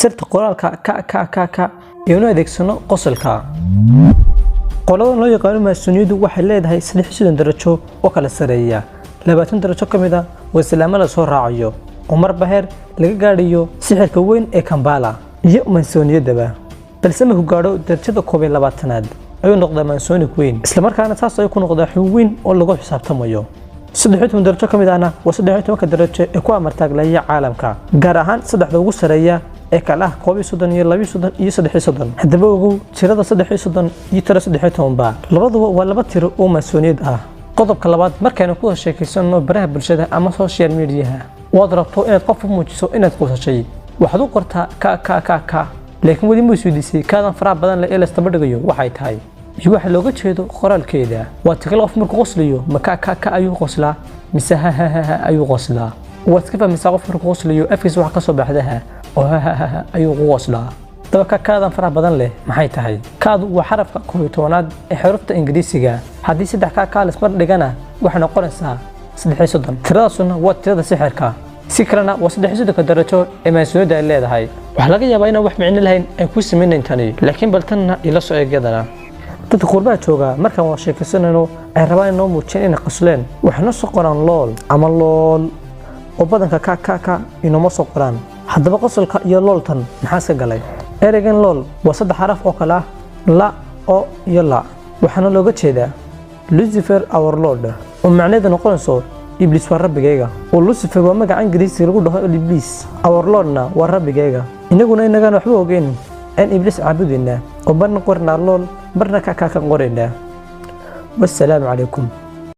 sirta qoraalka ka iyo inuu adeegsano qosolka qoladan loo yaqaan maasoniyadu waxay leedahay 3 darajo oo kala sareeya 20 darajo kamida waa islaamada la soo raacayo oo marba heer laga gaadhiyo sixirka weyn ee Kampala iyo maasoniyadaba balse markuu gaadho darajada 22aad ayuu noqdaa maasonic weyn isla markaana taas ay ku noqdaa xun weyn oo lagu xisaabtamayo 13 darajo kamidana waa 13 darajo ee ku amartaaglaya caalamka gaar ahaan saddexda ugu sareeya ee kala 32 iyo 33 hadaba ugu tirada 33 iyo 13 ba labaduba waa laba tiro oo maasoniyad ah qodobka labaad markaynu ku sheekaysano baraha bulshada ama social media waad rabto inaad qof u muujiso inaad qosashay waxaad u qortaa ka laakiin wadi ma suudisay kaadan faraha badan la eelasta badhigayo waxay tahay waxa looga jeedo qoraalkeeda waa tikal qof markuu qosliyo ma ka ayuu qoslaa mise ayuu qoslaa waad ka fahmaysaa qof markuu qosliyo afkiisa wax ka soo baxdaha oo ayuu qoslaa dabka kaadan faraha badan leh maxay tahay kaadu waa xarafka 12aad ee xarufta Ingiriisiga hadii saddex ka la ismar dhigana waxa noqonaysaa 33 tiradaasuna waa tirada sixirka si kalena waa 33 darajo ee maasoniyada ay leedahay waxa laga yaabaa in wax micno lahayn ay ku sameeyeen tani laakiin baltanna ila soo eegayadana dadka qurbaha jooga markaan waa sheekaysanayno ay rabaan inoo muujiyaan inay qosleen waxna soo qoraan lool ama lool oo badanka ka inoo soo qoraan haddaba qosolka iyo looltan maxaa iska galay ereygan lool waa saddex xaraf oo kala la oo iyo la waxaana looga jeedaa Lucifer our Lord oo macnaheedu noqonayso Iblis waa rabbigayga oo Lucifer waa magac Ingiriisi lagu dhaho Iblis our Lordna waa rabbigayga inaguna waxba ogeyn aan Iblis caabudina oo barna qorna lool barna ka qorina wassalaamu calaykum